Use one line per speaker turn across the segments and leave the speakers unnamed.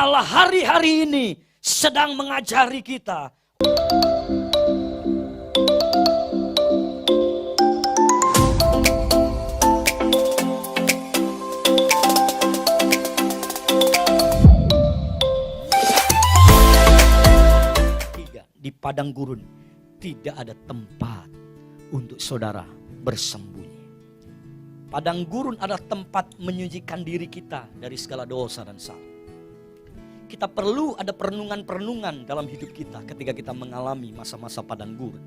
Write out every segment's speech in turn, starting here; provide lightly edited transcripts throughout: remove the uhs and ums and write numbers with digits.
Allah hari-hari ini sedang mengajari kita. Di padang gurun tidak ada tempat untuk saudara bersembunyi. Padang gurun adalah tempat menyucikan diri kita dari segala dosa dan salah. Kita perlu ada perenungan-perenungan dalam hidup kita ketika kita mengalami masa-masa padang gurun.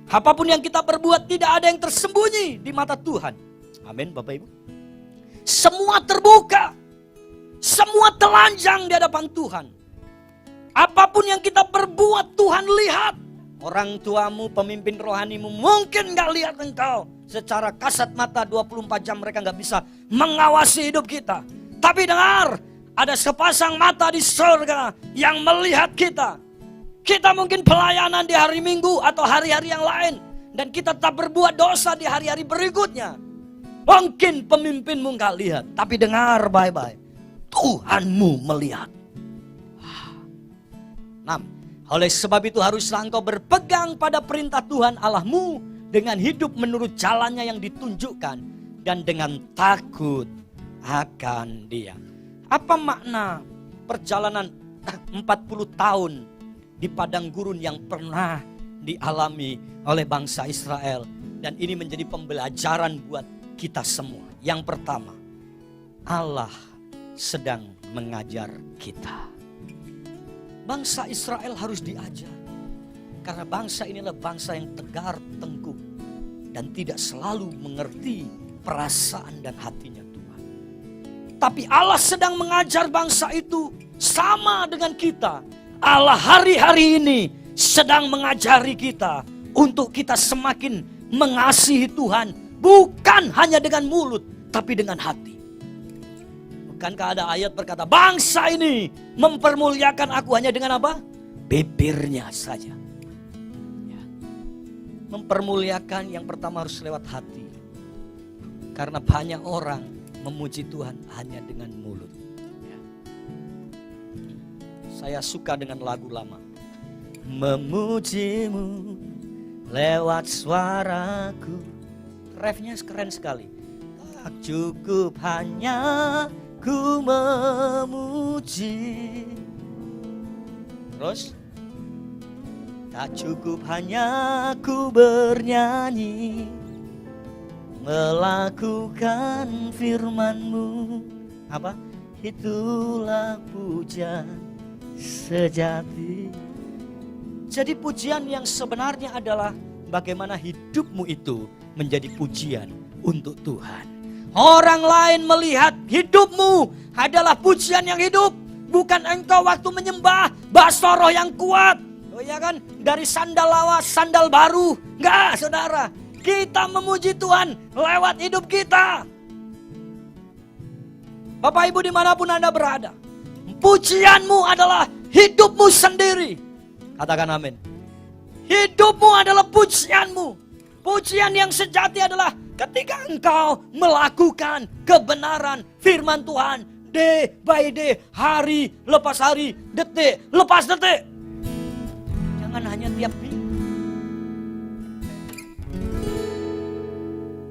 Apapun yang kita perbuat tidak ada yang tersembunyi di mata Tuhan. Amin Bapak Ibu. Semua terbuka. Semua telanjang di hadapan Tuhan. Apapun yang kita perbuat Tuhan lihat. Orang tuamu, pemimpin rohanimu mungkin gak lihat engkau. Secara kasat mata 24 jam mereka gak bisa mengawasi hidup kita. Tapi dengar, ada sepasang mata di surga yang melihat kita. Kita mungkin pelayanan di hari Minggu atau hari-hari yang lain. Dan kita tetap berbuat dosa di hari-hari berikutnya. Mungkin pemimpinmu gak lihat. Tapi dengar baik-baik. Tuhanmu melihat. Oleh sebab itu haruslah engkau berpegang pada perintah Tuhan Allahmu dengan hidup menurut jalannya yang ditunjukkan dan dengan takut akan Dia. Apa makna perjalanan 40 tahun di padang gurun yang pernah dialami oleh bangsa Israel, dan ini menjadi pembelajaran buat kita semua. Yang pertama, Allah sedang mengajar kita. Bangsa Israel harus diajar. Karena bangsa inilah bangsa yang tegar tengkuk. Dan tidak selalu mengerti perasaan dan hatinya Tuhan. Tapi Allah sedang mengajar bangsa itu sama dengan kita. Allah hari-hari ini sedang mengajari kita. Untuk kita semakin mengasihi Tuhan. Bukan hanya dengan mulut, tapi dengan hati. Bukankah ada ayat berkata, bangsa ini mempermuliakan aku hanya dengan apa? Bibirnya saja. Ya. Mempermuliakan yang pertama harus lewat hati. Karena banyak orang memuji Tuhan hanya dengan mulut. Ya. Saya suka dengan lagu lama. Memujimu lewat suaraku. Refnya keren sekali. Tak cukup hanya ku memuji. Terus tak cukup hanya ku bernyanyi, melakukan firman-Mu. Apa? Itulah pujian sejati. Jadi pujian yang sebenarnya adalah bagaimana hidupmu itu menjadi pujian untuk Tuhan. Orang lain melihat hidupmu adalah pujian yang hidup. Bukan engkau waktu menyembah bakso roh yang kuat. Oh ya kan? Dari sandal lawas, sandal baru. Enggak saudara. Kita memuji Tuhan lewat hidup kita. Bapak Ibu dimanapun Anda berada. Pujianmu adalah hidupmu sendiri. Katakan amin. Hidupmu adalah pujianmu. Pujian yang sejati adalah ketika engkau melakukan kebenaran firman Tuhan day by day, hari lepas hari, detik lepas detik. Jangan hanya tiap